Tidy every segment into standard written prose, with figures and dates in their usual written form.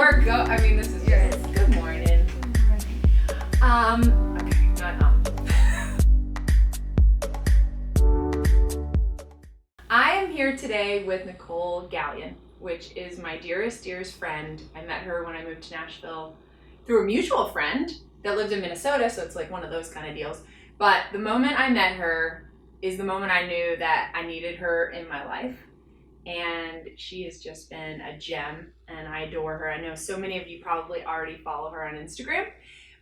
we're I mean, this is just good morning. Okay, not I am here today with Nicolle Galyon, which is my dearest friend. I met her when I moved to Nashville through a mutual friend that lived in Minnesota, so it's like one of those kind of deals. But the moment I met her is the moment I knew that I needed her in my life. And she has just been a gem, and I adore her. I know so many of you probably already follow her on Instagram,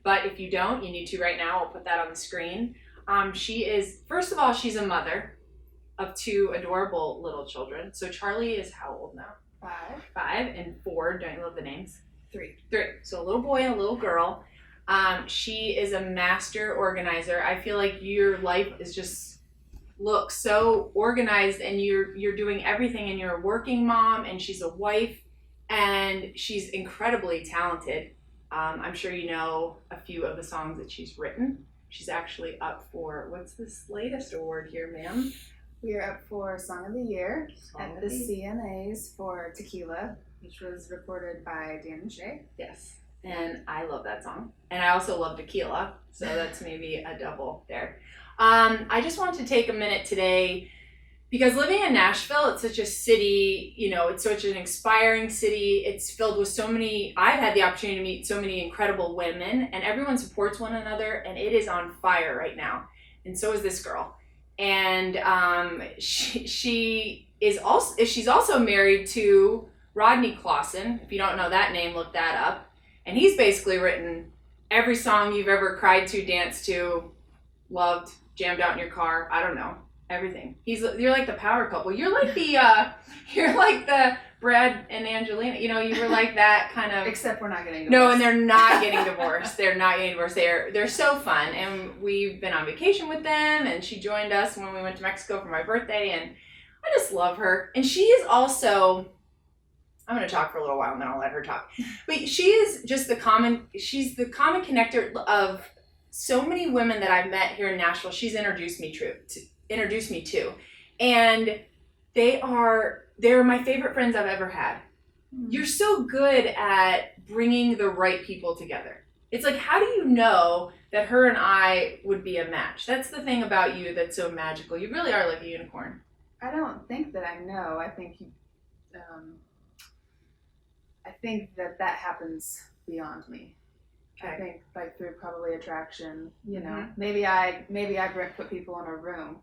but if you don't, you need to right now. I'll put that on the screen. She is, first of all, she's a mother of two adorable little children. So Charlie is how old now? 5 and 4. Don't you love the names? 3. So a little boy and a little girl. She is a master organizer. I feel like your life is just look so organized, and you're doing everything, and you're a working mom, and she's a wife, and she's incredibly talented. I'm sure you know a few of the songs that she's written. She's actually up for, what's this latest award here, ma'am? We are up for Song of the Year at the CMAs for Tequila, which was recorded by Dan and Shay. Yes, and I love that song. And I also love Tequila, so that's maybe a double there. I just wanted to take a minute today because living in Nashville, it's such a city, you know, it's such an inspiring city. It's filled with so many, I've had the opportunity to meet so many incredible women, and everyone supports one another, and it is on fire right now. And so is this girl. And she's also married to Rodney Clawson. If you don't know that name, look that up. And he's basically written every song you've ever cried to, danced to, loved, jammed out in your car. I don't know, everything. You're like the power couple. You're like the Brad and Angelina. You know, you were like that kind of. Except we're not getting divorced. No, and they're not getting divorced. They're not getting divorced. They're so fun, and we've been on vacation with them. And she joined us when we went to Mexico for my birthday, and I just love her. And she is also. I'm going to talk for a little while, and then I'll let her talk. But she is just she's the common connector of so many women that I've met here in Nashville. She's introduced me to, and they're my favorite friends I've ever had. You're so good at bringing the right people together. It's like, how do you know that her and I would be a match? That's the thing about you that's so magical. You really are like a unicorn. I don't think that I know. I think that happens beyond me. Okay. I think like through probably attraction, you know, Mm-hmm. maybe I put people in a room,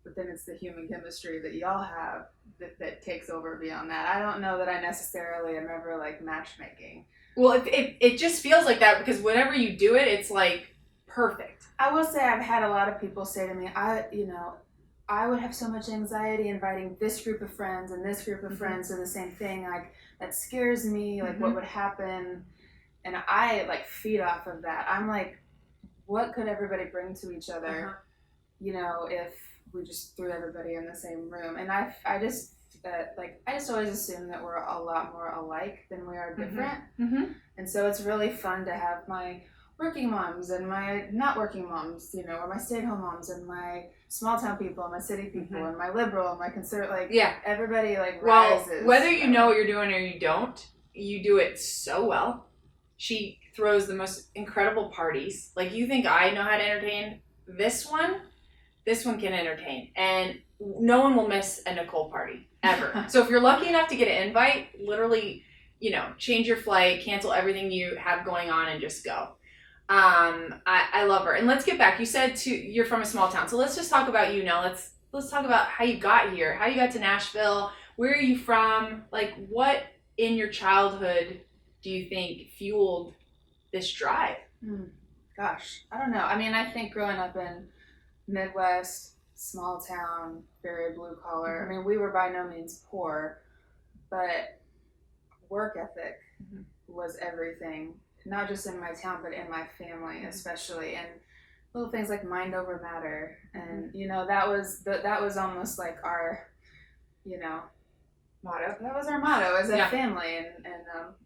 but then it's the human chemistry that y'all have that takes over beyond that. I don't know that I necessarily am ever like matchmaking. Well, it just feels like that because whenever you do it, it's like perfect. I will say I've had a lot of people say to me, I would have so much anxiety inviting this group of friends and this group of friends to the same thing. Like, that scares me, like what would happen. And I like feed off of that. I'm like, what could everybody bring to each other, you know, if we just threw everybody in the same room? And I just always assume that we're a lot more alike than we are different. And so it's really fun to have my working moms and my not working moms, you know, or my stay-at-home moms and my small town people and my city people and my liberal and my conservative, like everybody like rises. Well, whether you know what you're doing or you don't, you do it so well. She throws the most incredible parties. Like, you think I know how to entertain? This one can entertain. And no one will miss a Nicole party, ever. So if you're lucky enough to get an invite, literally, you know, change your flight, cancel everything you have going on, and just go. I love her. And let's get back. You said you're from a small town. So let's just talk about you now. Let's talk about how you got here, how you got to Nashville. Where are you from? Like, what in your childhood do you think fueled this drive? Gosh, I don't know. I mean, I think growing up in Midwest, small town, very blue collar. I mean, we were by no means poor, but work ethic was everything. Not just in my town, but in my family especially. And little things like mind over matter. And, you know, that was almost like our, you know, Motto. That was our motto as a family,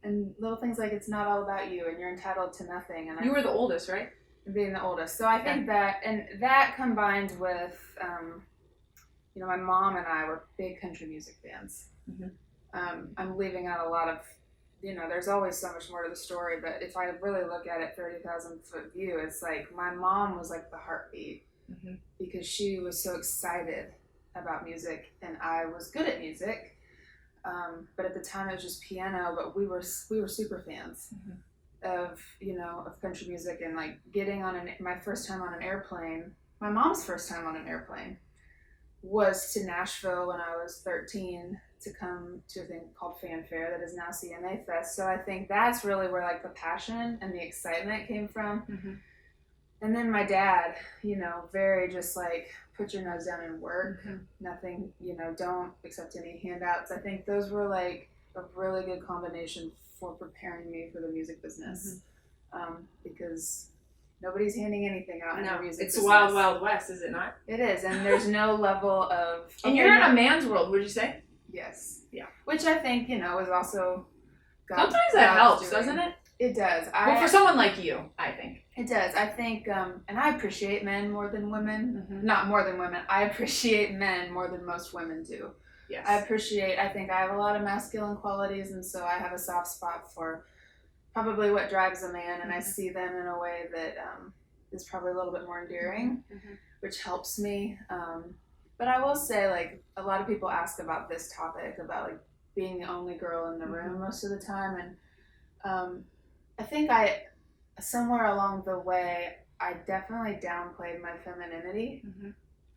and little things like it's not all about you, and you're entitled to nothing. And you were the oldest, right? Being the oldest, so I think that combined with, you know, my mom and I were big country music fans. I'm leaving out a lot of you know, there's always so much more to the story, but if I really look at it 30,000 foot view, it's like my mom was like the heartbeat because she was so excited about music and I was good at music. But at the time it was just piano, but we were super fans of, you know, of country music, and like getting on my first time on an airplane, my mom's first time on an airplane was to Nashville when I was 13 to come to a thing called Fanfare that is now CMA Fest. So I think that's really where like the passion and the excitement came from. And then my dad, you know, very just like, put your nose down and work. Nothing, you know, don't accept any handouts. I think those were like a really good combination for preparing me for the music business. Because nobody's handing anything out in the music business. It's the wild, wild west, is it not? It is, and there's no level of... And you're in a man's world, would you say? Yes. Yeah. Which I think, you know, is also... Sometimes that helps, doesn't it? It does. Well, for someone like you, I think. It does. I think, and I appreciate men more than women. Not more than women. I appreciate men more than most women do. Yes. I think I have a lot of masculine qualities, and so I have a soft spot for probably what drives a man, and I see them in a way that is probably a little bit more endearing, which helps me. But I will say, like, a lot of people ask about this topic, about like being the only girl in the room most of the time, and I think somewhere along the way, I definitely downplayed my femininity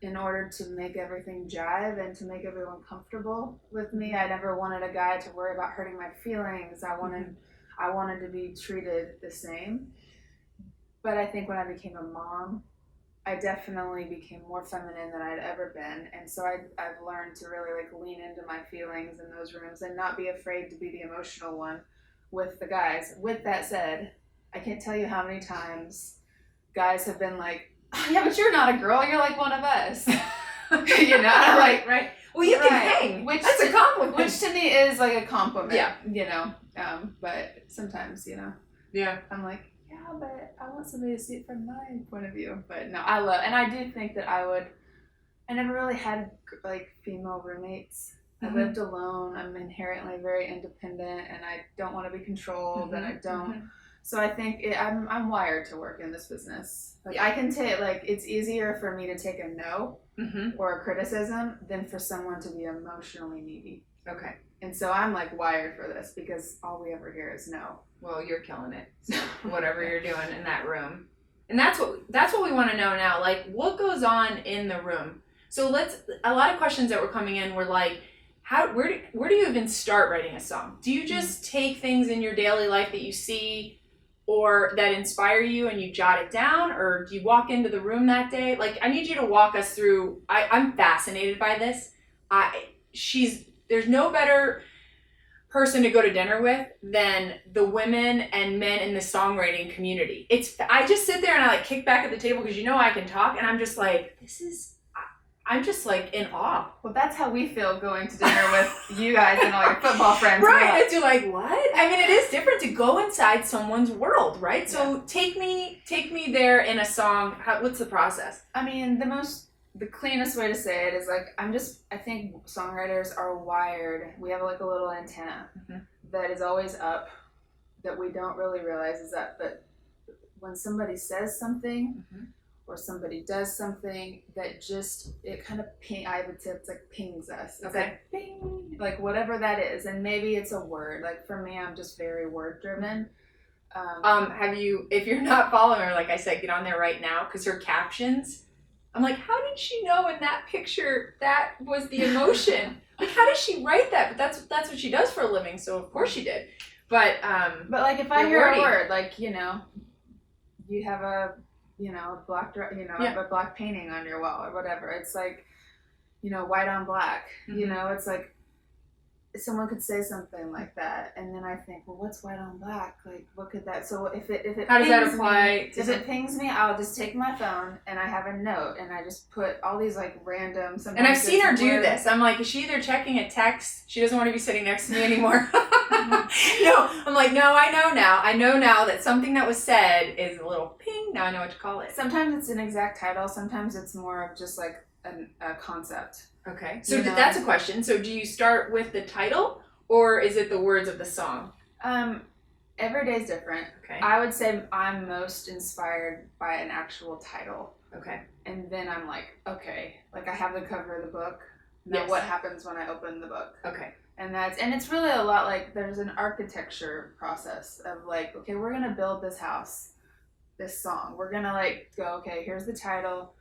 in order to make everything jive and to make everyone comfortable with me. I never wanted a guy to worry about hurting my feelings. I wanted to be treated the same. But I think when I became a mom, I definitely became more feminine than I'd ever been. And so I've learned to really like lean into my feelings in those rooms and not be afraid to be the emotional one with the guys. With that said, I can't tell you how many times guys have been like, oh, yeah, but you're not a girl, you're like one of us. You know, like, right. Well, you can hang. That's a compliment. Which to me is like a compliment. Yeah. You know, but sometimes, you know, I'm like, yeah, but I want somebody to see it from my point of view. But no, and I do think that I never really had like female roommates. I lived alone. I'm inherently very independent, and I don't want to be controlled, and I don't. So I think I'm wired to work in this business. Like I can take, like, it's easier for me to take a no or a criticism than for someone to be emotionally needy. Okay. And so I'm like wired for this because all we ever hear is no. Well, you're killing it. So whatever you're doing in that room. And that's what we want to know now. Like, what goes on in the room? So a lot of questions that were coming in were like, where do you even start writing a song? Do you just take things in your daily life that you see or that inspire you and you jot it down, or do you walk into the room that day? Like, I need you to walk us through. I'm fascinated by this. There's no better person to go to dinner with than the women and men in the songwriting community. I just sit there and I like kick back at the table because you know I can talk, and I'm just like, I'm just like in awe. Well, that's how we feel going to dinner with you guys and all your football friends. Right. And you're like, what? I mean, it is different to go inside someone's world, right? So take me there in a song. What's the process? I mean, the cleanest way to say it is like, I think songwriters are wired. We have like a little antenna that is always up that we don't really realize is up. But when somebody says something, or somebody does something that just, it kind of I have a tip, it's like pings us. It's like ping, like whatever that is. And maybe it's a word. Like for me, I'm just very word driven. If you're not following her, like I said, get on there right now, because her captions, I'm like, how did she know in that picture that was the emotion? Like, how does she write that? But that's what she does for a living, so of course she did. But like if I hear a word, like, you know, you have a black, a black painting on your wall or whatever. It's like, you know, white on black. You know, it's like someone could say something like that, and then I think, well, what's white on black? Like, what could that? So if it how does that apply? If it pings me, I'll just take my phone and I have a note and I just put all these like random. And I've seen her do this. I'm like, is she either checking a text? She doesn't want to be sitting next to me anymore. No, I'm like, no, I know now. I know now that something that was said is a little ping. Now I know what to call it. Sometimes it's an exact title. Sometimes it's more of just like a concept. Okay. So that's a question. So do you start with the title, or is it the words of the song? Every day's different. Okay. I would say I'm most inspired by an actual title. Okay. And then I'm like, okay, like I have the cover of the book. Now Yes. what happens when I open the book? Okay. And it's really a lot like there's an architecture process of like, okay, we're gonna build this house, this song. We're gonna like go, okay, here's the title.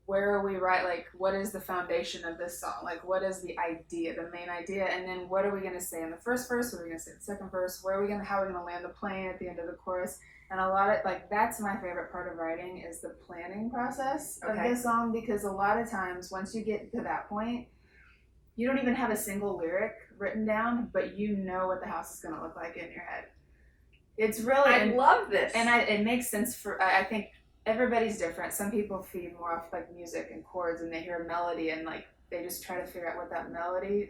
Where are we like what is the foundation of this song? Like what is the idea, the main idea? And then what are we gonna say in the first verse? What are we gonna say in the second verse? How are we gonna land the plane at the end of the chorus? And a lot of like that's my favorite part of writing is the planning process of the song, because a lot of times once you get to that point, you don't even have a single lyric written down, but you know what the house is gonna look like in your head. It's really I love this. And it makes sense for I think everybody's different. Some people feed more off like music and chords, and they hear a melody and like they just try to figure out what that melody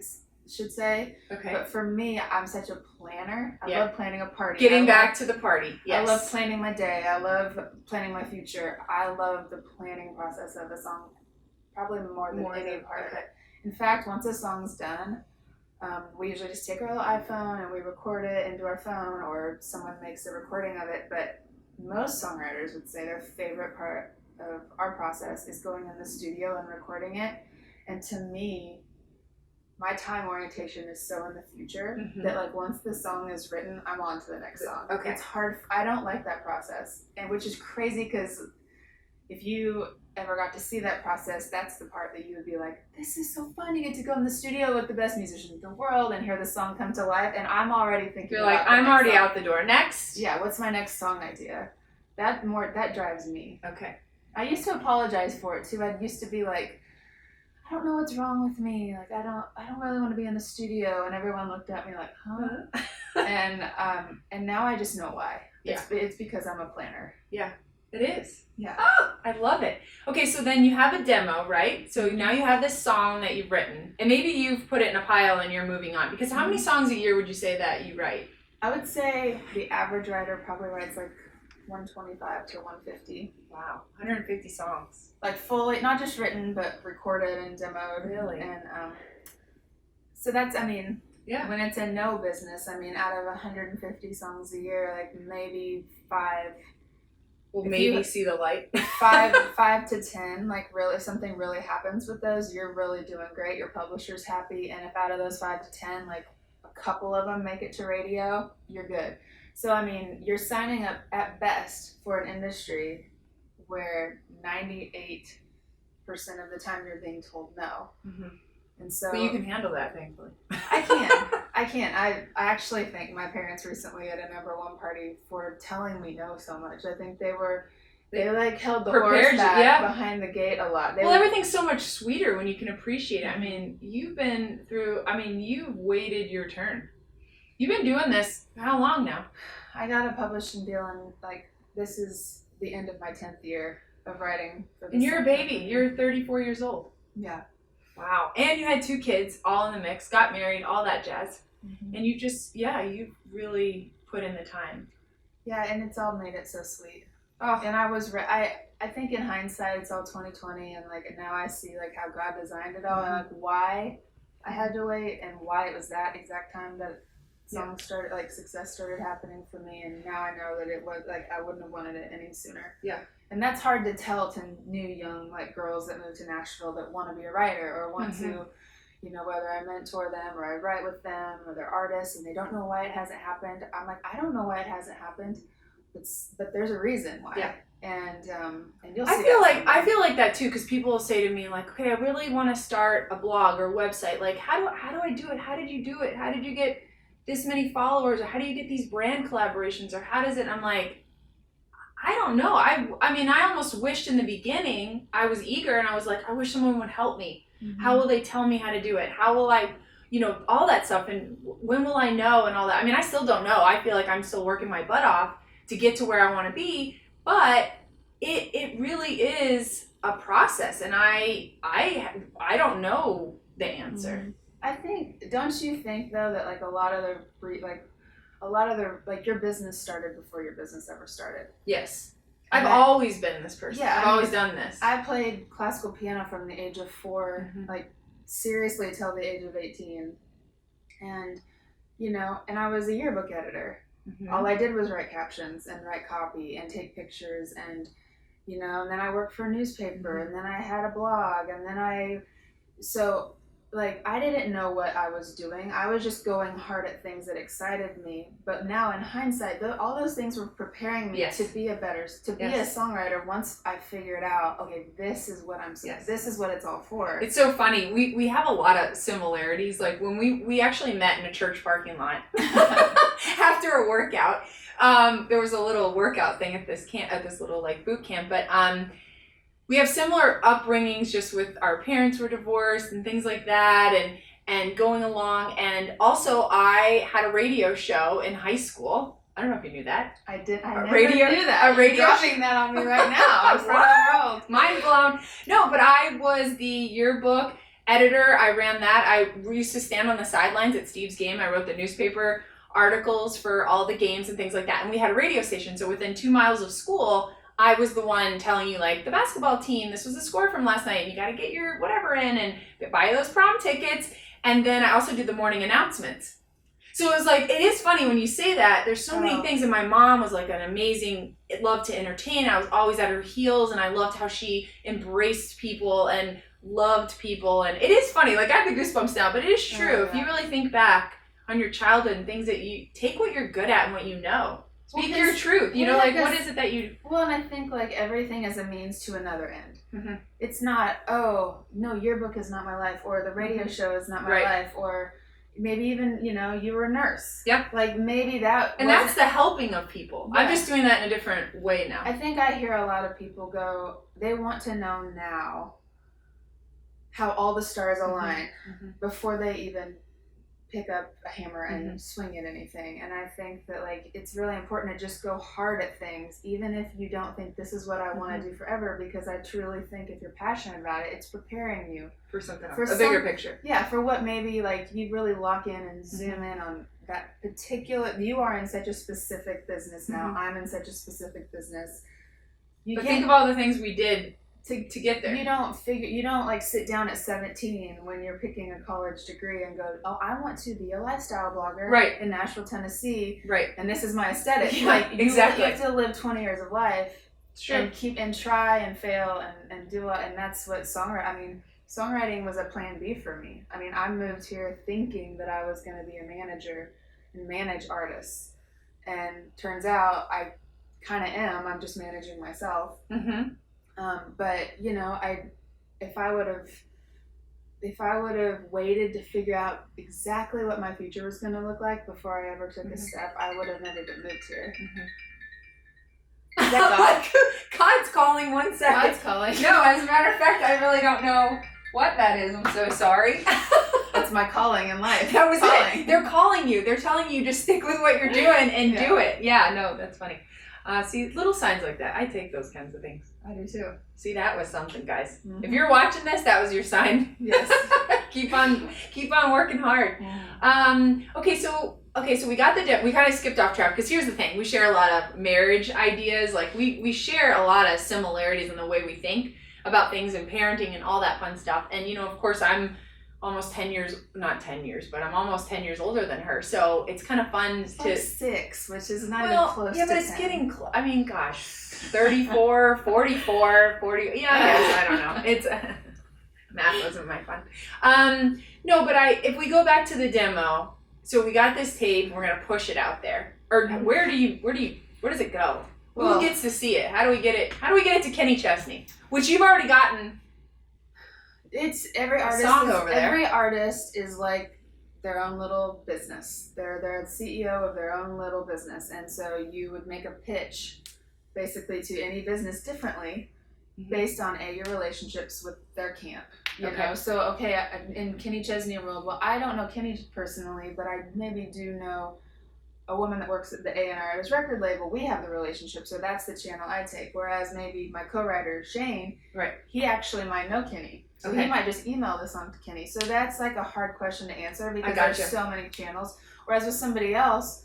should say. Okay. But for me, I'm such a planner. I love planning a party. Getting back to the party. Yes. I love planning my day. I love planning my future. I love the planning process of a song, probably more than any part of it. In fact, once a song's done, we usually just take our little iPhone and we record it into our phone, or someone makes a recording of it. But most songwriters would say their favorite part of our process is going in the studio and recording it. And to me, my time orientation is so in the future that like once the song is written, I'm on to the next song. Okay. It's hard. I don't like that process, and which is crazy because if you ever got to see that process, that's the part that you would be like, this is so fun. You get to go in the studio with the best musicians in the world and hear the song come to life. And I'm already thinking You're like, I'm already out the door. Next. Yeah. What's my next song idea? That drives me. Okay. I used to apologize for it too. I used to be like, I don't know what's wrong with me. Like, I don't really want to be in the studio. And everyone looked at me like, huh? And now I just know why. Yeah. It's because I'm a planner. Yeah. It is. Yeah. Oh, I love it. Okay, so then you have a demo, right? So now you have this song that you've written, and maybe you've put it in a pile and you're moving on. Because how many songs a year would you say that you write? I would say the average writer probably writes like 125 to 150. Wow, 150 songs. Like fully, not just written, but recorded and demoed. Really? And so that's, I mean, yeah. When it's a no business, I mean, out of 150 songs a year, like maybe 5 will maybe see the light. 5 to 10, like really something really happens with those, you're really doing great. Your publisher's happy, and if out of those 5 to 10, like a couple of them make it to radio, you're good. So I mean, you're signing up at best for an industry where 98% of the time you're being told no. Mm-hmm. And so, but you can handle that, thankfully. I can. I actually think my parents recently had a #1 party for telling me no so much. I think they like held the horse back behind the gate a lot. Everything's so much sweeter when you can appreciate it. I mean, you've waited your turn. You've been doing this how long now? I got a publishing deal, and like this is the end of my 10th year of writing. And you're a baby. You're 34 years old. Yeah. Wow. And you had 2 kids, all in the mix, got married, all that jazz. Mm-hmm. And you really put in the time. Yeah, and it's all made it so sweet. Oh. And I think in hindsight it's all 2020, and like now I see like how God designed it all, and like why I had to wait and why it was that exact time that songs started, like success started happening for me, and now I know that it was like I wouldn't have wanted it any sooner. Yeah. And that's hard to tell to new young like girls that move to Nashville that want to be a writer or want to, you know, whether I mentor them or I write with them or they're artists and they don't know why it hasn't happened. I'm like, I don't know why it hasn't happened, but there's a reason why. Yeah. And you'll see. I feel like that too, because people will say to me like, okay, I really want to start a blog or website. Like, how do I do it? How did you do it? How did you get this many followers? Or how do you get these brand collaborations? Or how does it? I'm like, I don't know. I mean, I almost wished in the beginning, I was eager and I was like, I wish someone would help me. Mm-hmm. How will they tell me how to do it? How will I, you know, all that stuff. And when will I know and all that? I mean, I still don't know. I feel like I'm still working my butt off to get to where I want to be. But it really is a process. And I don't know the answer. Mm-hmm. Don't you think though that like a lot of your business started before your business ever started? Yes. I've always been this person. Yeah, I've always done this. I played classical piano from the age of 4, like seriously till the age of 18. And you know, and I was a yearbook editor. All I did was write captions and write copy and take pictures and, you know, and then I worked for a newspaper and then I had a blog and then so like I didn't know what I was doing. I was just going hard at things that excited me. But now in hindsight, all those things were preparing me to be a songwriter. Once I figured out, okay, this is what this is what it's all for. It's so funny. We have a lot of similarities. Like when we actually met in a church parking lot after a workout. There was a little workout thing at this little like boot camp, but we have similar upbringings, just with our parents were divorced and things like that, and going along. And also, I had a radio show in high school. I don't know if you knew that. I did. I never knew that. A radio dropping that on me right now in front of the world. Mind blown. No, but I was the yearbook editor. I ran that. I used to stand on the sidelines at Steve's game. I wrote the newspaper articles for all the games and things like that. And we had a radio station. So within 2 miles of school, I was the one telling you, like, the basketball team, this was the score from last night, and you got to get your whatever in and buy those prom tickets. And then I also did the morning announcements. So it was like, it is funny when you say that. There's so many things. And my mom was like an amazing, loved to entertain. I was always at her heels, and I loved how she embraced people and loved people. And it is funny. Like, I have the goosebumps now, but it is true. If you really think back on your childhood and things that you take what you're good at and what you know. Speak your truth. You know, like, what is it that you... Well, and I think, like, everything is a means to another end. It's not, oh, no, yearbook is not my life, or the radio show is not my life, or maybe even, you know, you were a nurse. Yep. Like, maybe that... And that's the helping of people. Yeah. I'm just doing that in a different way now. I think I hear a lot of people go, they want to know now how all the stars align before they even pick up a hammer and swing at anything. And I think that, like, it's really important to just go hard at things, even if you don't think this is what I want to do forever, because I truly think if you're passionate about it, it's preparing you for something else, a bigger picture. Yeah, for what maybe, like, you really lock in and zoom in on that particular... You are in such a specific business now. I'm in such a specific business. But think of all the things we did to get there. You don't like sit down at 17 when you're picking a college degree and go, oh, I want to be a lifestyle blogger in Nashville, Tennessee. Right. And this is my aesthetic. Yeah, like, exactly. You have to live 20 years of life and try and fail and do it. And that's what songwriting was a plan B for me. I mean, I moved here thinking that I was going to be a manager and manage artists. And turns out I kind of am. I'm just managing myself. But, you know, if I would have waited to figure out exactly what my future was going to look like before I ever took a step, I would have never been moved here. Is that God? God's calling. 1 second. God's calling. No, as a matter of fact, I really don't know what that is. I'm so sorry. That's my calling in life. That was it. They're calling you. They're telling you just stick with what you're doing and do it. Yeah, no, that's funny. See, little signs like that. I take those kinds of things. I do too. See, that was something, guys. If you're watching this, that was your sign. Yes. keep on working hard. Okay, so we got we kind of skipped off track, because here's the thing. We share a lot of marriage ideas. Like, we share a lot of similarities in the way we think about things and parenting and all that fun stuff. And, you know, of course, I'm almost 10 years, not 10 years, but I'm almost 10 years older than her. So it's kind of fun it's to... Like 6, which is not even close to 10. Yeah, but it's getting close. I mean, gosh, 34, 44, 40, yeah, I guess, I don't know. It's... Math wasn't my fun. No, but if we go back to the demo, so we got this tape, we're going to push it out there. Or where does it go? Who gets to see it? How do we get it to Kenny Chesney? Which you've already gotten... It's every artist. Song over there. Every artist is like their own little business. They're the CEO of their own little business, and so you would make a pitch, basically, to any business differently, based on your relationships with their camp. You know, so in Kenny Chesney world, well, I don't know Kenny personally, but I maybe do know a woman that works at the A&R at his record label. We have the relationship, so that's the channel I take. Whereas maybe my co-writer Shane, he actually might know Kenny. So he might just email this on to Kenny. So that's like a hard question to answer, because there's so many channels. Whereas with somebody else,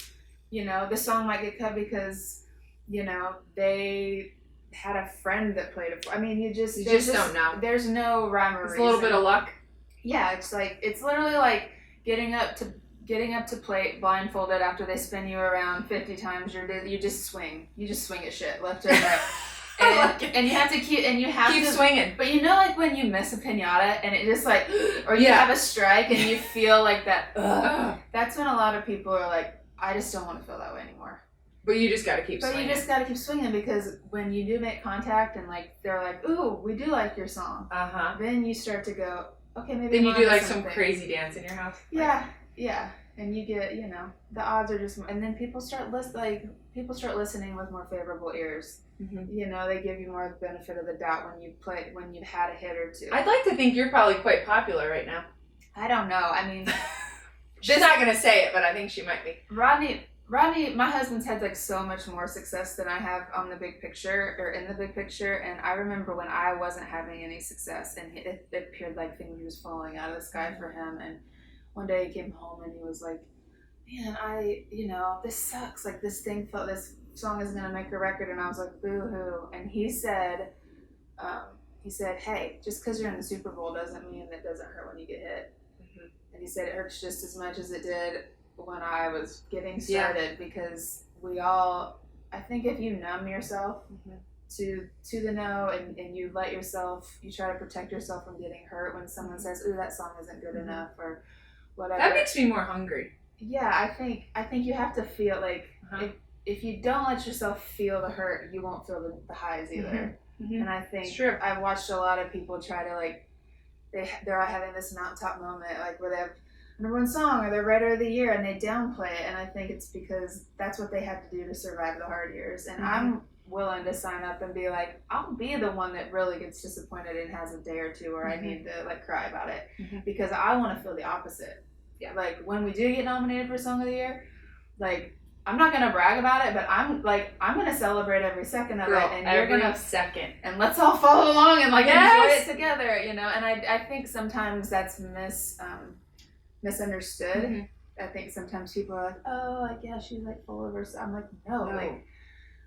you know, the song might get cut because, you know, they had a friend that played it. I mean, you just don't know. There's no rhyme or reason. It's a little bit of luck. Yeah, it's literally like getting getting up to plate blindfolded after they spin you around 50 times, you just swing at shit left and right. And you have to keep swinging. But you know, like when you miss a pinata and it just like, or you have a strike and you feel like that, that's when a lot of people are like, I just don't want to feel that way anymore. But you just gotta keep swinging. But you just gotta keep swinging, because when you do make contact and like they're like, ooh, we do like your song. Then you start to go, okay, maybe. Then you do like some crazy dance in your house. Yeah, yeah, and you get, you know, the odds are just, and then people start listening with more favorable ears. You know, they give you more benefit of the doubt when you've had a hit or two. I'd like to think you're probably quite popular right now. I don't know. I mean, she's not gonna say it, but I think she might be. Rodney, my husband's had like so much more success than I have on the big picture, or in the big picture. And I remember when I wasn't having any success, and it appeared like things were just falling out of the sky for him. And one day he came home and he was like, man, this sucks. Like this song isn't gonna make a record. And I was like, boo hoo. And he said, hey, just because you're in the Super Bowl doesn't mean it doesn't hurt when you get hit. And he said it hurts just as much as it did when I was getting started, because I think if you numb yourself to the no, and you let yourself, you try to protect yourself from getting hurt when someone says, ooh, that song isn't good enough or whatever. That makes me more hungry. Yeah, I think you have to feel like if you don't let yourself feel the hurt, you won't feel the highs either. And I think I've watched a lot of people try to like, they're all having this mountaintop moment, like where they have number one song or their writer of the year, and they downplay it. And I think it's because that's what they had to do to survive the hard years. And I'm willing to sign up and be like, I'll be the one that really gets disappointed and has a day or two where I need to like cry about it, because I want to feel the opposite. Yeah. Like when we do get nominated for Song of the Year, like I'm not gonna brag about it, but I'm gonna celebrate every second of it, and you're gonna second, and let's all follow along and like enjoy it together, you know. And I think sometimes that's misunderstood. I think sometimes people are like, oh, like yeah, she's like full of herself. I'm like, no.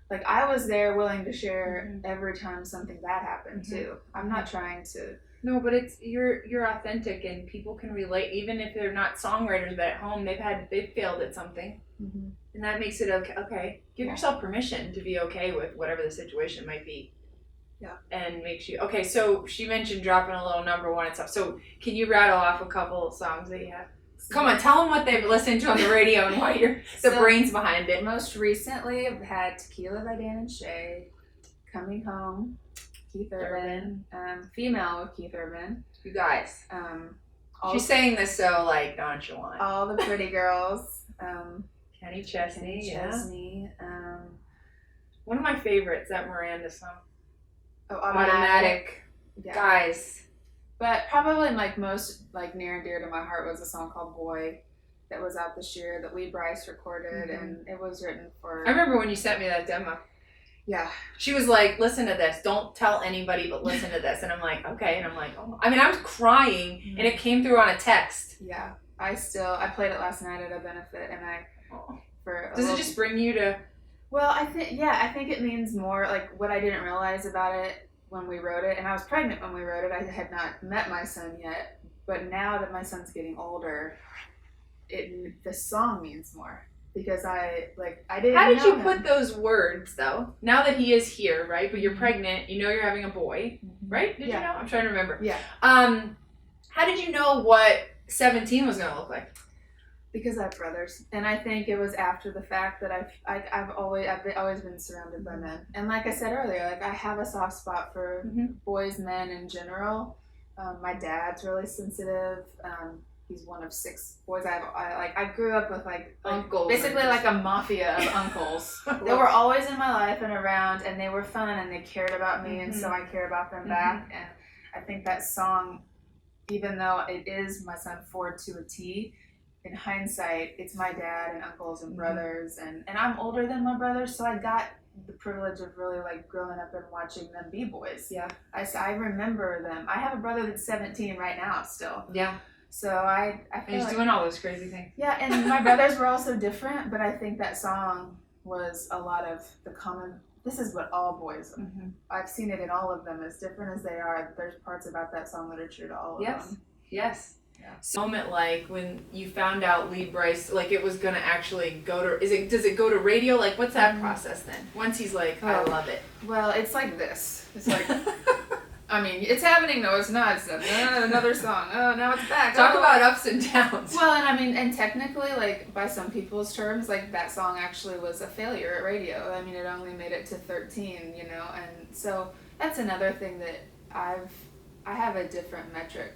Like I was there willing to share every time something bad happened too. I'm not trying to. No, but it's you're authentic, and people can relate, even if they're not songwriters, but at home they've failed at something, and that makes it okay. Give yourself permission to be okay with whatever the situation might be. Yeah, and makes you okay. So she mentioned dropping a little number one and stuff. So can you rattle off a couple of songs that you have? Come on, tell them what they've listened to on the radio and why you're the brains behind it. Most recently, I've had Tequila by Dan and Shay, Coming Home, Keith Urban, Female with Keith Urban. You guys. She's saying this so like nonchalant. All the Pretty Girls. Kenny Chesney. Chesney. One of my favorites, that Miranda song. Oh, Automatic. Yeah. Guys. But probably like most like near and dear to my heart was a song called Boy that was out this year that Lee Bryce recorded, and it was written for. I remember when you sent me that demo. Yeah. She was like, listen to this. Don't tell anybody, but listen to this. And I'm like, okay. And I'm like, oh. I mean, I was crying, and it came through on a text. Yeah. I played it last night at a benefit, and Does it just bring you to? Well, I think it means more like what I didn't realize about it when we wrote it, and I was pregnant when we wrote it. I had not met my son yet, but now that my son's getting older, the song means more. Because I didn't. How did you put those words though? Now that he is here, right? But you're pregnant. You know you're having a boy, right? Did you know? I'm trying to remember. Yeah. How did you know what 17 was gonna look like? Because I have brothers, and I think it was after the fact that I've always been surrounded by men, and like I said earlier, like I have a soft spot for boys, men in general. My dad's really sensitive. He's one of 6 boys. I grew up with like uncles, basically like a mafia of uncles. They were always in my life and around, and they were fun, and they cared about me, and so I care about them back. And I think that song, even though it is my son Ford to a T, in hindsight, it's my dad and uncles and brothers, and I'm older than my brothers, so I got the privilege of really like growing up and watching them be boys. Yeah, I remember them. I have a brother that's 17 right now still. Yeah. So I feel he's doing all those crazy things. Yeah, and my brothers were also different, but I think that song was a lot of the common. This is what all boys. I've seen it in all of them, as different as they are. There's parts about that song that are true to all of them. Yes. So, moment like when you found out Lee Bryce, like it was gonna actually go to, does it go to radio? Like what's that process then? Once he's like, I love it. Well, it's like this. It's like, I mean, it's happening. No, it's not. It's another song. Oh, now it's back. Talk about ups and downs. Well, and I mean, and technically, like by some people's terms, like that song actually was a failure at radio. I mean, it only made it to 13, you know, and so that's another thing that I have a different metric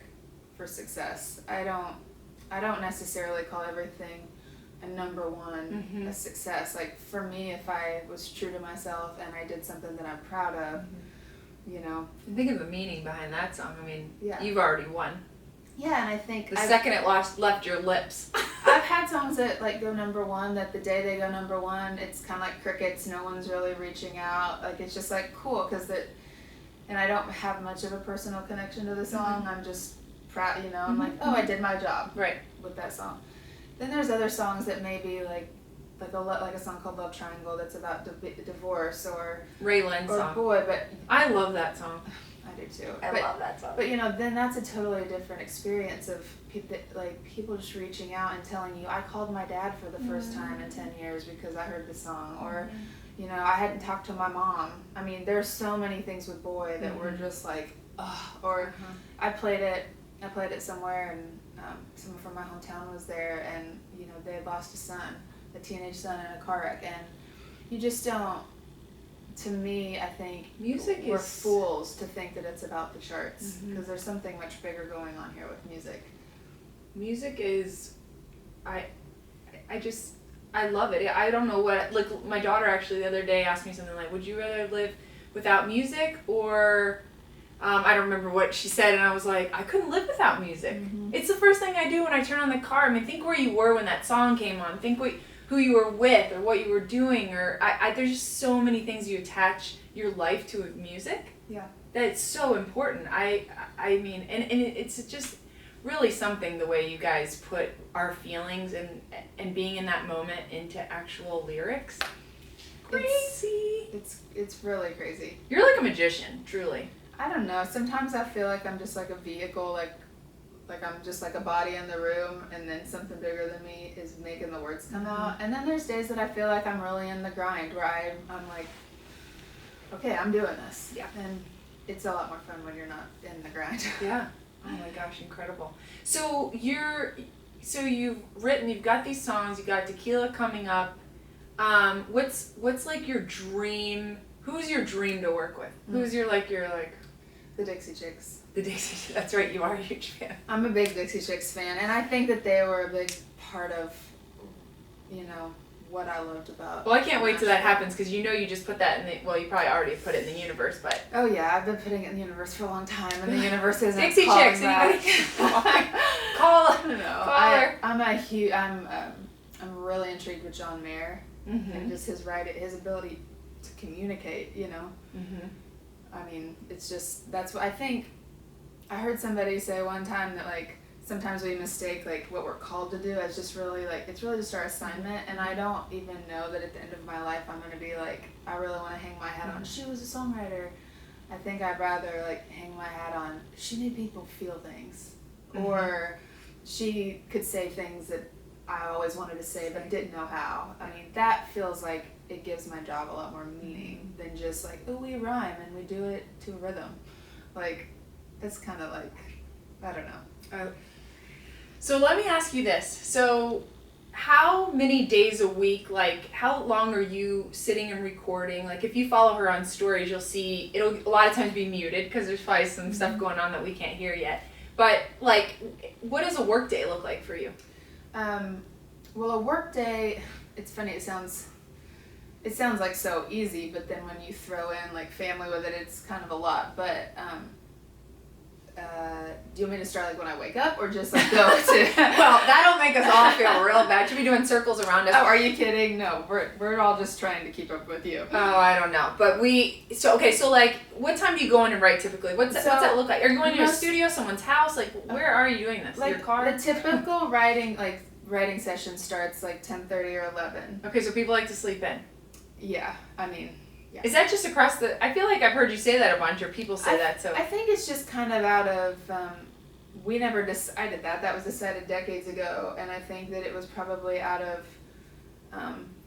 for success. I don't necessarily call everything a number one a success. Like for me, if I was true to myself and I did something that I'm proud of, you know. And think of the meaning behind that song. I mean, you've already won. Yeah, and I think the second it left your lips. I've had songs that like go number one, that the day they go number one, it's kind of like crickets. No one's really reaching out. Like it's just like cool because and I don't have much of a personal connection to the song. I'm just proud, you know. I'm like, oh, I did my job with that song. Then there's other songs that maybe like a song called Love Triangle that's about divorce or Raylan's song. Boy, but I love that song. I do too. I love that song. But you know, then that's a totally different experience of people just reaching out and telling you, I called my dad for the first time in 10 years because I heard the song, or you know, I hadn't talked to my mom. I mean, there's so many things with Boy that were just like, oh, or I played it somewhere and someone from my hometown was there and you know, they had lost a teenage son in a car wreck, and you just don't, to me, I think we're fools to think that it's about the charts because there's something much bigger going on here with music. Music is, I love it. I don't know what, like my daughter actually the other day asked me something like, would you rather live without music or, I don't remember what she said, and I was like, I couldn't live without music. It's the first thing I do when I turn on the car. I mean, think where you were when that song came on. Think who you were with or what you were doing, or there's just so many things you attach your life to with music. Yeah. That it's so important. I mean, and it's just really something the way you guys put our feelings and being in that moment into actual lyrics. Crazy. It's really crazy. You're like a magician, truly. I don't know. Sometimes I feel like I'm just like a vehicle, like I'm just like a body in the room, and then something bigger than me is making the words come out. And then there's days that I feel like I'm really in the grind, where I'm like, okay, I'm doing this. Yeah. And it's a lot more fun when you're not in the grind. Yeah. Oh my gosh, incredible. So you've got these songs, you got Tequila coming up. What's like your dream? Who's your dream to work with? Who's your The Dixie Chicks. The Dixie, that's right, you are a huge fan. I'm a big Dixie Chicks fan, and I think that they were a big part of, you know, what I loved about. Well, I can't wait till that happens, because you know you just put that you probably already put it in the universe, but. Oh yeah, I've been putting it in the universe for a long time, and the universe isn't Dixie Chicks, anybody call I don't know. Call her. I'm really intrigued with John Mayer, and just his ability to communicate, you know. I mean, it's just, that's what I think. I heard somebody say one time that like sometimes we mistake like what we're called to do as just really like, it's really just our assignment, and I don't even know that at the end of my life I'm going to be like, I really want to hang my hat on, she was a songwriter. I think I'd rather like hang my hat on, she made people feel things, or she could say things that I always wanted to say but didn't know how. I mean, that feels like it gives my job a lot more meaning than just like, oh, we rhyme and we do it to a rhythm. Like, it's kind of like, I don't know. So let me ask you this. So how many days a week, like how long are you sitting and recording? Like if you follow her on stories, you'll see it'll a lot of times be muted because there's probably some stuff going on that we can't hear yet. But like, what does a work day look like for you? Well, a work day, it's funny, it sounds like so easy, but then when you throw in like family with it, it's kind of a lot. But do you want me to start like when I wake up, or just like go to? Well, that'll make us all feel real bad. Should be doing circles around us. Oh, are you kidding? No, we're all just trying to keep up with you. Oh, I don't know, but so like, what time do you go in and write typically? What's that look like? Are you going to a studio, someone's house? Like, where are you doing this? Like your car? The typical writing session starts like 10:30 or 11. Okay, so people like to sleep in. Yeah, I mean. Yeah. Is that just across I feel like I've heard you say that a bunch, or people say that, so. I think it's just kind of out of, we never decided that. That was decided decades ago, and I think that it was probably out of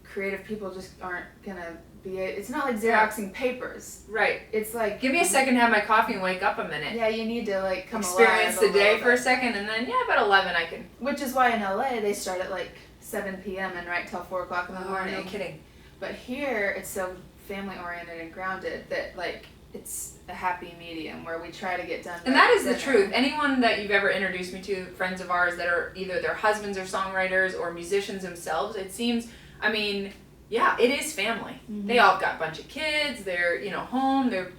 creative people just aren't gonna be. It's not like Xeroxing papers. Right. It's like, give me a second to have my coffee and wake up a minute. Yeah, you need to like come experience alive the day bit. for a second, and then about 11 I can. Which is why in LA they start at like 7 p.m. and write till 4 o'clock in the morning. No kidding. But here it's so family oriented and grounded that like it's a happy medium where we try to get done. And that is the truth. Anyone that you've ever introduced me to, friends of ours that are either their husbands or songwriters or musicians themselves, it seems, I mean, yeah, it is family. Mm-hmm. They all got a bunch of kids, they're, home, they're,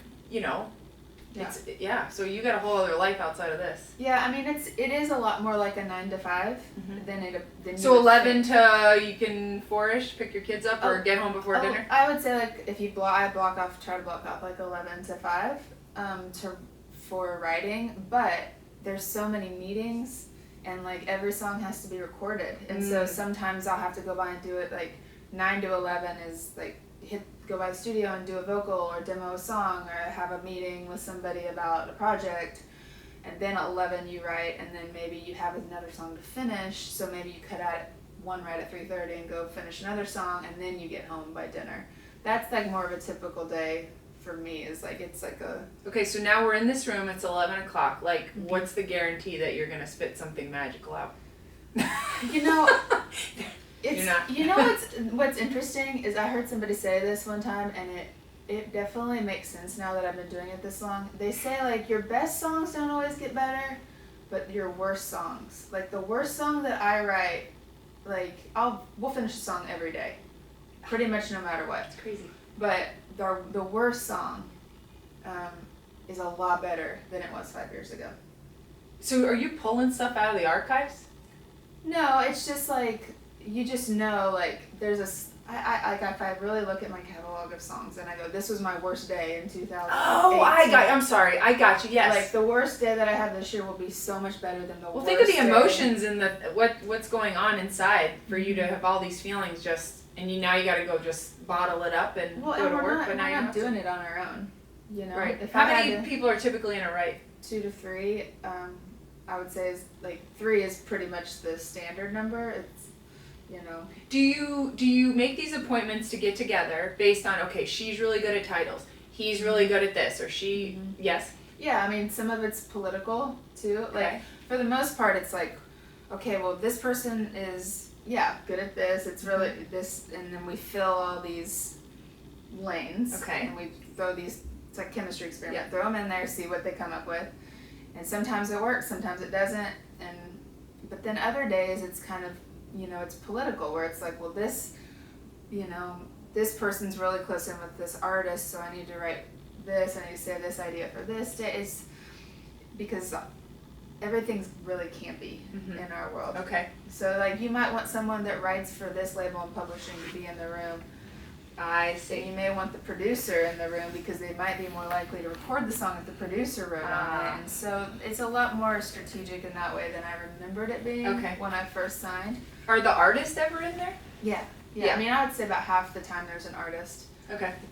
so you got a whole other life outside of this. Yeah, I mean, it is a lot more like a 9 to 5 than so 11 to you can 4-ish pick your kids up or get home before dinner? I would say like if you try to block off like 11 to 5 for writing, but there's so many meetings and like every song has to be recorded, and so sometimes I'll have to go by and do it like 9 to 11 is like go by the studio and do a vocal or demo a song or have a meeting with somebody about a project, and then at 11 you write, and then maybe you have another song to finish, so maybe you cut out one right at 3:30 and go finish another song, and then you get home by dinner. That's like more of a typical day for me. Is like it's like a okay, so now we're in this room, it's 11 o'clock, like what's the guarantee that you're gonna spit something magical out? What's interesting is I heard somebody say this one time, and it definitely makes sense now that I've been doing it this long. They say like your best songs don't always get better, but your worst songs, like the worst song that I write, like we'll finish a song every day, pretty much no matter what. It's crazy. But the worst song is a lot better than it was 5 years ago. So are you pulling stuff out of the archives? No, it's just like you just know, like there's if I really look at my catalog of songs and I go, this was my worst day in 2018. Oh, I'm sorry, I got you. Yes. Like the worst day that I have this year will be so much better than the worst. Well, think of the emotions and what's going on inside for you to have all these feelings and now you got to go just bottle it up and go to work. But now you're not doing it on our own. Right. How many people are typically in a write? 2 to 3. I would say is like 3 is pretty much the standard number. It's Do you make these appointments to get together based on, okay, she's really good at titles, he's really good at this, or she yes? Yeah, I mean some of it's political too. Okay. Like for the most part it's like, okay, well this person is good at this, it's really this, and then we fill all these lanes. Okay. And we throw these, it's like chemistry experiment, throw them in there, see what they come up with. And sometimes it works, sometimes it doesn't, but then other days it's kind of, it's political, where it's like, well, this, this person's really close in with this artist, so I need to write this, I need to say this idea for this day. It's because everything's really campy in our world. Okay. So, like, you might want someone that writes for this label and publishing to be in the room. I see. So you may want the producer in the room because they might be more likely to record the song if the producer wrote on it. And so it's a lot more strategic in that way than I remembered it being when I first signed. Are the artists ever in there? Yeah. I mean, I would say about half the time there's an artist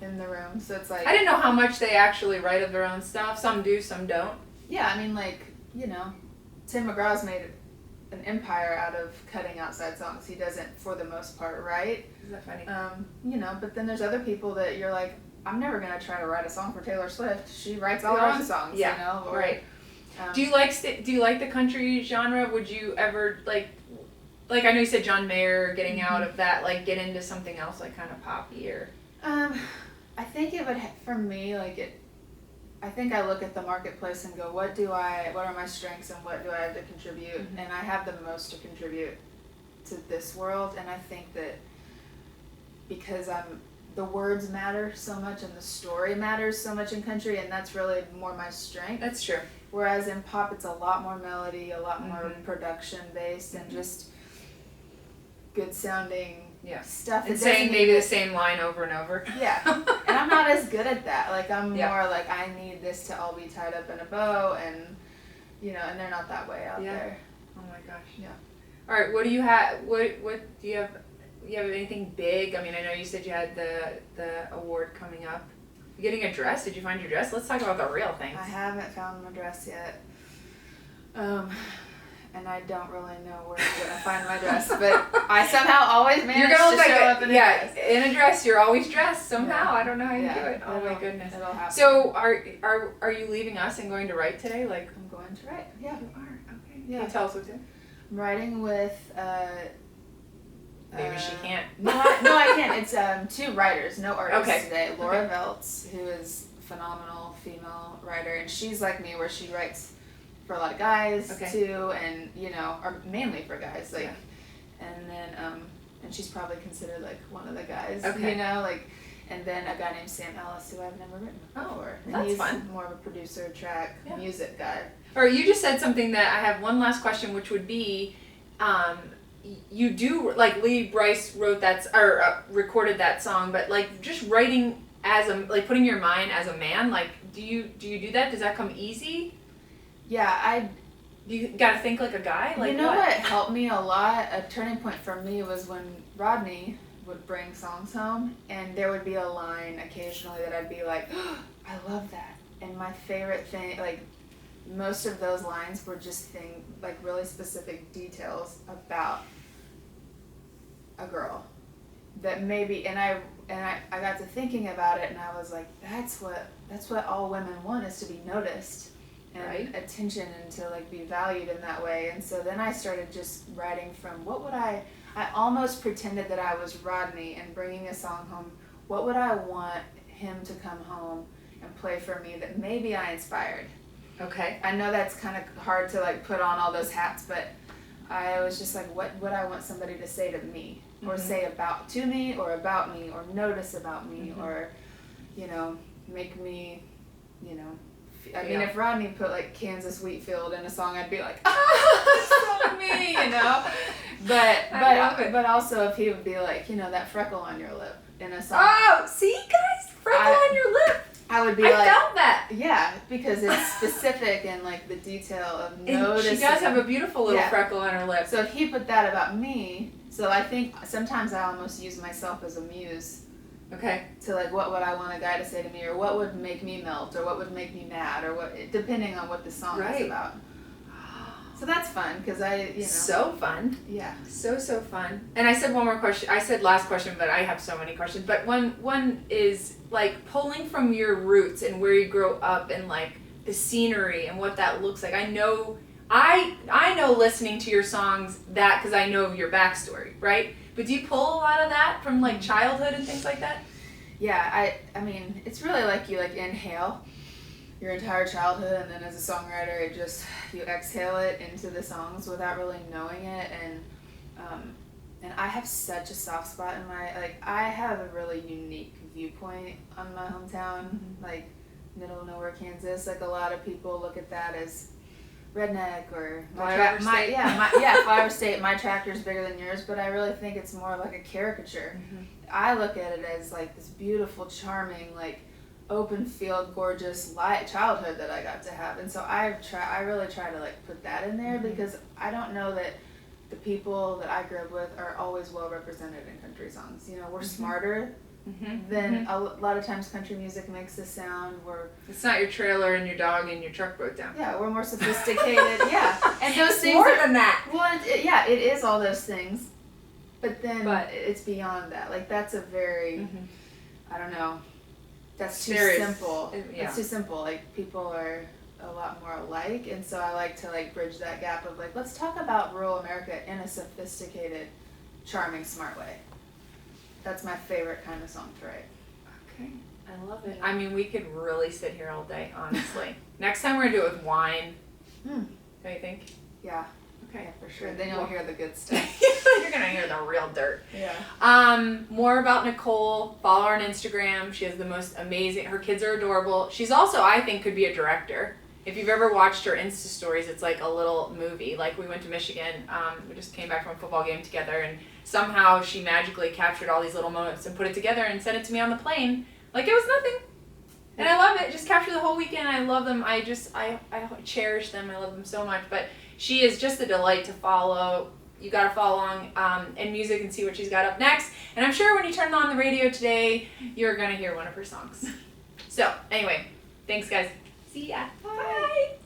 in the room. So it's like... I didn't know how much they actually write of their own stuff. Some do, some don't. Yeah, I mean, like, Tim McGraw's made an empire out of cutting outside songs. He doesn't, for the most part, right? Is that funny? But then there's other people that you're like, I'm never going to try to write a song for Taylor Swift. She writes all her own songs, Or, right. Do you like the country genre? Would you ever, like I know you said John Mayer, getting out of that, like get into something else, like kind of poppy or? I think it would, for me, I think I look at the marketplace and go, what are my strengths and what do I have to contribute? And I have the most to contribute to this world, and I think that because the words matter so much and the story matters so much in country, and that's really more my strength. That's true. Whereas in pop, it's a lot more melody, a lot more production based, and just good sounding stuff. And saying maybe the same line over and over. Yeah. And I'm not as good at that. Like, I'm more like, I need this to all be tied up in a bow, and, and they're not that way out there. Oh my gosh. Yeah. All right, what do you have, what do you have, anything big? I mean, I know you said you had the award coming up. You getting a dress? Did you find your dress? Let's talk about the real things. I haven't found my dress yet. And I don't really know where I'm gonna find my dress, but I somehow always manage You're gonna look to like show up in a dress. in a dress. You're always dressed somehow. Yeah. I don't know how you Yeah, do it. Oh my it'll- goodness. It'll happen. So are you leaving us and going to write today? Like I'm going to write. Yeah. you are. Okay. Yeah. Can you tell us what's in? I'm writing with. Maybe she can't. No, I can't. It's two writers, no artists Okay. today. Laura Veltz, who is a phenomenal female writer, and she's like me, where she writes for a lot of guys Okay. too, and or mainly for guys, like, Yeah. and then and she's probably considered like one of the guys, Okay. like, and then a guy named Sam Ellis, who I've never written before. And that's he's fun. more of a producer, track, Yeah. music guy. Or you just said something that I have one last question, which would be, you do like Lee Bryce wrote that or recorded that song, but like just writing as a like putting your mind as a man, like do you do that? Does that come easy? Yeah, You gotta think like a guy. Like what helped me a lot, a turning point for me, was when Rodney would bring songs home, and there would be a line occasionally that I'd be like, oh, I love that. And my favorite thing, like, most of those lines were just like really specific details about a girl that maybe, and I got to thinking about it, and I was like, that's what all women want, is to be noticed and Right. attention, and to like be valued in that way. And so then I started just writing from what would I almost pretended that I was Rodney and bringing a song home. What would I want him to come home and play for me that maybe I inspired? Okay. I know that's kind of hard to like put on all those hats, but I was just like, what would I want somebody to say to me, or say to me, or about me, or notice about me, or, make me, I mean, if Rodney put like Kansas Wheatfield in a song, I'd be like, ah, so me, But also if he would be like, that freckle on your lip in a song. Oh, see, guys, freckle on your lip. I would be I like, felt that. yeah, because it's specific and like the detail of noticing. She does have a beautiful little freckle on her lip. So if he put that about me, so I think sometimes I almost use myself as a muse. Okay. To like, what would I want a guy to say to me, or what would make me melt, or what would make me mad, or what, depending on what the song is about. So that's fun, because So fun. Yeah. So fun. And I said one more question. I said last question, but I have so many questions. But one is like pulling from your roots and where you grow up, and like the scenery and what that looks like. I know listening to your songs that, because I know your backstory, right? But do you pull a lot of that from like childhood and things like that? Yeah, I mean, it's really like you like inhale your entire childhood, and then as a songwriter, you exhale it into the songs without really knowing it. And I have such a soft spot in I have a really unique viewpoint on my hometown, like middle of nowhere Kansas. Like a lot of people look at that as redneck, or flyover state, my tractor's bigger than yours, but I really think it's more like a caricature. I look at it as like this beautiful, charming, like open field, gorgeous childhood that I got to have. And so I really try to like put that in there, because I don't know that the people that I grew up with are always well represented in country songs. We're smarter than a lot of times country music makes us sound. It's not your trailer and your dog and your truck broke down. Yeah, we're more sophisticated. Yeah, and those things more than that. Well, it is all those things, but it's beyond that. Like that's a very, I don't know. That's too simple. Yeah. It's too simple. Like people are a lot more alike, and so I like to like bridge that gap of like, let's talk about rural America in a sophisticated, charming, smart way. That's my favorite kind of song to write. Okay, I love it. I mean, we could really sit here all day, honestly. Next time we're gonna do it with wine. Don't you think? Yeah. Okay, for sure. Then you'll hear the good stuff. You're gonna hear the real dirt. Yeah. More about Nicole. Follow her on Instagram. She has the most amazing. Her kids are adorable. She's also, I think, could be a director. If you've ever watched her Insta stories, it's like a little movie. Like we went to Michigan. We just came back from a football game together, and somehow she magically captured all these little moments and put it together and sent it to me on the plane like it was nothing. And I love it. Just capture the whole weekend. I love them. I cherish them. I love them so much. But she is just a delight to follow. You got to follow along in music and see what she's got up next. And I'm sure when you turn on the radio today, you're going to hear one of her songs. So anyway, thanks guys. See ya. Bye.